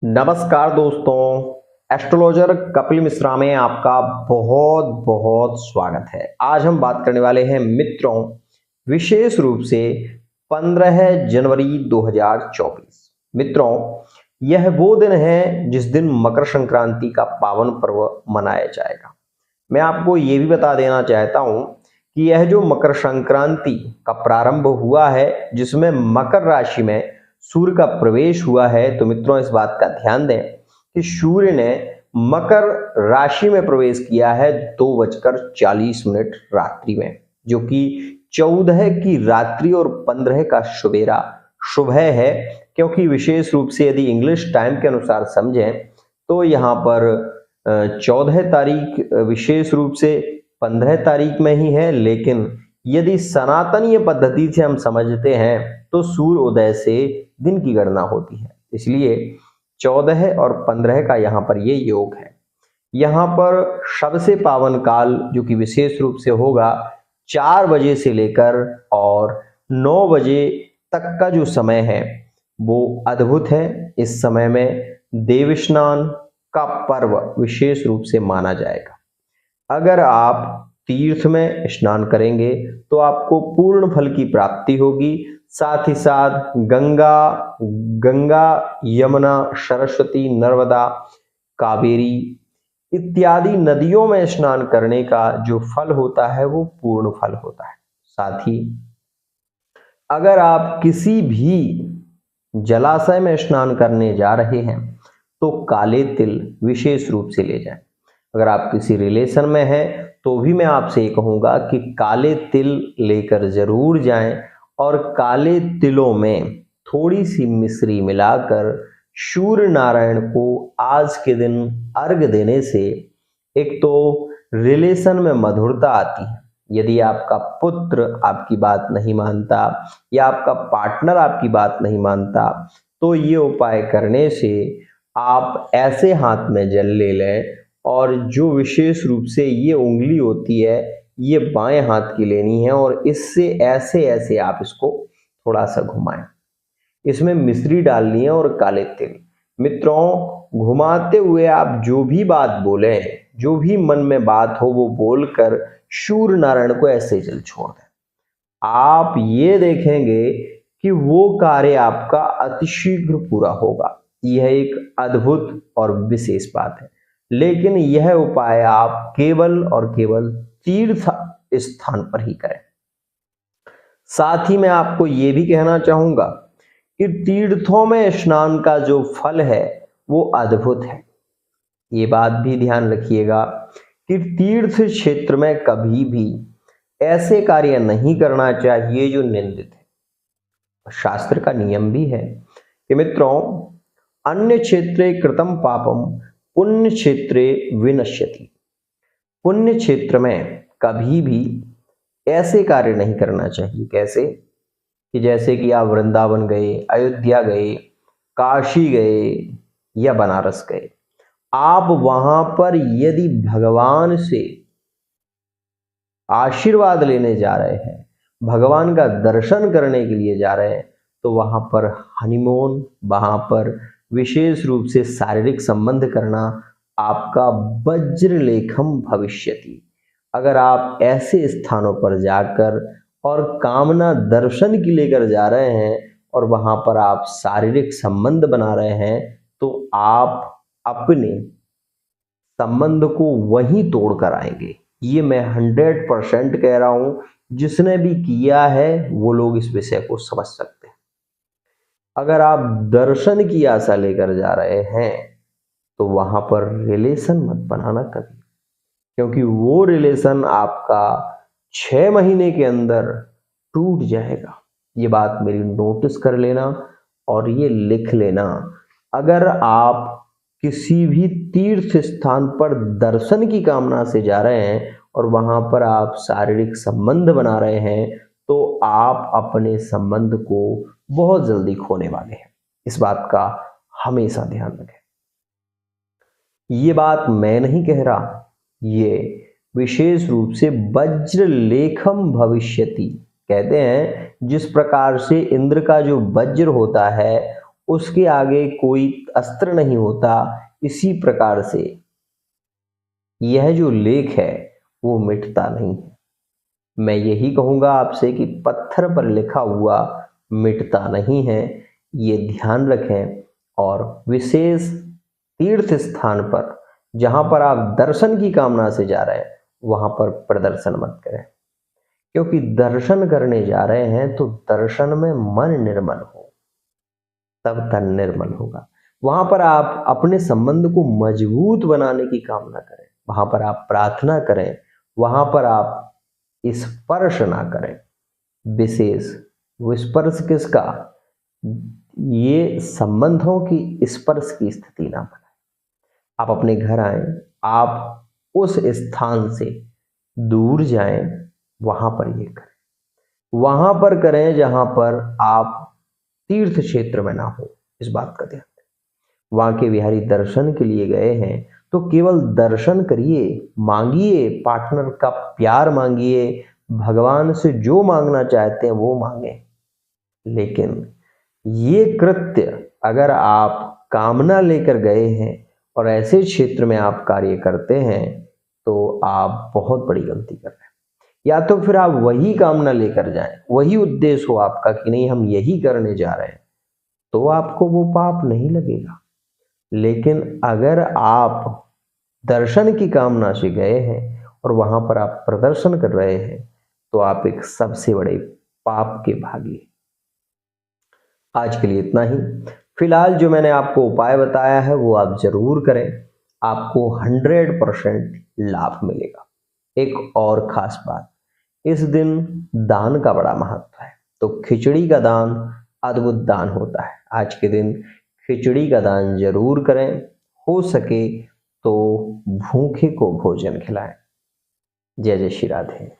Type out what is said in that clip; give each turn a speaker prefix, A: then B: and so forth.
A: नमस्कार दोस्तों, एस्ट्रोलॉजर कपिल मिश्रा में आपका बहुत बहुत स्वागत है। आज हम बात करने वाले हैं मित्रों, विशेष रूप से 15 जनवरी 2024। मित्रों, यह वो दिन है जिस दिन मकर संक्रांति का पावन पर्व मनाया जाएगा। मैं आपको ये भी बता देना चाहता हूं कि यह जो मकर संक्रांति का प्रारंभ हुआ है, जिसमें मकर राशि में सूर्य का प्रवेश हुआ है, तो मित्रों इस बात का ध्यान दें कि सूर्य ने मकर राशि में प्रवेश किया है 2:40 रात्रि में, जो कि 14 की रात्रि और 15 का सुबेरा सुबह है। क्योंकि विशेष रूप से यदि इंग्लिश टाइम के अनुसार समझें तो यहाँ पर 14 तारीख विशेष रूप से 15 तारीख में ही है, लेकिन यदि सनातनीय पद्धति से हम समझते हैं तो सूर्य उदय से दिन की गणना होती है, इसलिए 14 और 15 का यहाँ पर ये योग है। यहाँ पर सबसे पावन काल जो कि विशेष रूप से होगा 4 बजे से लेकर और 9 बजे तक का जो समय है वो अद्भुत है। इस समय में देव स्नान का पर्व विशेष रूप से माना जाएगा। अगर आप तीर्थ में स्नान करेंगे तो आपको पूर्ण फल की प्राप्ति होगी। साथ ही साथ गंगा, यमुना, सरस्वती, नर्मदा, कावेरी इत्यादि नदियों में स्नान करने का जो फल होता है वो पूर्ण फल होता है। साथ ही अगर आप किसी भी जलाशय में स्नान करने जा रहे हैं तो काले तिल विशेष रूप से ले जाएं। अगर आप किसी रिलेशन में हैं तो भी मैं आपसे ये कहूँगा कि काले तिल लेकर जरूर जाएं और काले तिलों में थोड़ी सी मिश्री मिलाकर सूर्य नारायण को आज के दिन अर्घ देने से एक तो रिलेशन में मधुरता आती है। यदि आपका पुत्र आपकी बात नहीं मानता या आपका पार्टनर आपकी बात नहीं मानता तो ये उपाय करने से आप ऐसे हाथ में जल ले लें, और जो विशेष रूप से ये उंगली होती है ये बाएं हाथ की लेनी है और इससे ऐसे ऐसे आप इसको थोड़ा सा घुमाएं। इसमें मिश्री डालनी है और काले तिल। मित्रों, घुमाते हुए आप जो भी बात बोले, जो भी मन में बात हो वो बोलकर सूर्य नारायण को ऐसे जल छोड़ दें। आप ये देखेंगे कि वो कार्य आपका अतिशीघ्र पूरा होगा। यह एक अद्भुत और विशेष बात है, लेकिन यह उपाय आप केवल और केवल तीर्थ स्थान पर ही करें। साथ ही मैं आपको यह भी कहना चाहूंगा कि तीर्थों में स्नान का जो फल है वो अद्भुत है। ये बात भी ध्यान रखिएगा कि तीर्थ क्षेत्र में कभी भी ऐसे कार्य नहीं करना चाहिए जो निंदित है। शास्त्र का नियम भी है कि मित्रों, अन्य क्षेत्रे कृतं पापम पुण्य क्षेत्रे विनश्यति। पुण्य क्षेत्र में कभी भी ऐसे कार्य नहीं करना चाहिए। कैसे कि जैसे कि आप वृंदावन गए, अयोध्या गए, काशी गए या बनारस गए, आप वहां पर यदि भगवान से आशीर्वाद लेने जा रहे हैं, भगवान का दर्शन करने के लिए जा रहे हैं, तो वहां पर हनीमून, वहां पर विशेष रूप से शारीरिक संबंध करना आपका वज्रलेखम भविष्यति। अगर आप ऐसे स्थानों पर जाकर और कामना दर्शन की लेकर जा रहे हैं और वहां पर आप शारीरिक संबंध बना रहे हैं तो आप अपने संबंध को वहीं तोड़ कर आएंगे। ये मैं 100% कह रहा हूं। जिसने भी किया है वो लोग इस विषय को समझ सकते हैं। अगर आप दर्शन की आशा लेकर जा रहे हैं तो वहां पर रिलेशन मत बनाना कभी, क्योंकि वो रिलेशन आपका 6 महीने के अंदर टूट जाएगा। ये बात मेरी नोटिस कर लेना और ये लिख लेना। अगर आप किसी भी तीर्थ स्थान पर दर्शन की कामना से जा रहे हैं और वहां पर आप शारीरिक संबंध बना रहे हैं तो आप अपने संबंध को बहुत जल्दी खोने वाले हैं। इस बात का हमेशा ध्यान रखें। ये बात मैं नहीं कह रहा, ये विशेष रूप से वज्रलेखम भविष्यति कहते हैं जिस प्रकार से इंद्र का जो वज्र होता है उसके आगे कोई अस्त्र नहीं होता, इसी प्रकार से यह जो लेख है वो मिटता नहीं है। मैं यही कहूंगा आपसे कि पत्थर पर लिखा हुआ मिटता नहीं है, ये ध्यान रखें। और विशेष तीर्थ स्थान पर जहां पर आप दर्शन की कामना से जा रहे हैं वहां पर प्रदर्शन मत करें, क्योंकि दर्शन करने जा रहे हैं तो दर्शन में मन निर्मल हो तब धन निर्मल होगा। वहां पर आप अपने संबंध को मजबूत बनाने की कामना करें, वहां पर आप प्रार्थना करें, वहां पर आप स्पर्श ना करें। विशेष स्पर्श किसका? ये संबंधों की स्पर्श की स्थिति ना बनाए। आप अपने घर आए, आप उस स्थान से दूर जाएं, वहां पर ये करें। वहां पर करें जहां पर आप तीर्थ क्षेत्र में ना हो, इस बात का ध्यान दें। वहां के विहारी दर्शन के लिए गए हैं तो केवल दर्शन करिए, मांगिए, पार्टनर का प्यार मांगिए, भगवान से जो मांगना चाहते हैं वो मांगे। लेकिन ये कृत्य अगर आप कामना लेकर गए हैं और ऐसे क्षेत्र में आप कार्य करते हैं तो आप बहुत बड़ी गलती कर रहे हैं। या तो फिर आप वही कामना लेकर जाएं, वही उद्देश्य हो आपका कि नहीं हम यही करने जा रहे हैं, तो आपको वो पाप नहीं लगेगा। लेकिन अगर आप दर्शन की कामना से गए हैं और वहां पर आप प्रदर्शन कर रहे हैं तो आप एक सबसे बड़े पाप के भागी। आज के लिए इतना ही। फिलहाल जो मैंने आपको उपाय बताया है वो आप जरूर करें, आपको 100% लाभ मिलेगा। एक और खास बात, इस दिन दान का बड़ा महत्व है, तो खिचड़ी का दान अद्भुत दान होता है। आज के दिन खिचड़ी का दान जरूर करें, हो सके तो भूखे को भोजन खिलाएं। जय जय श्री राधे।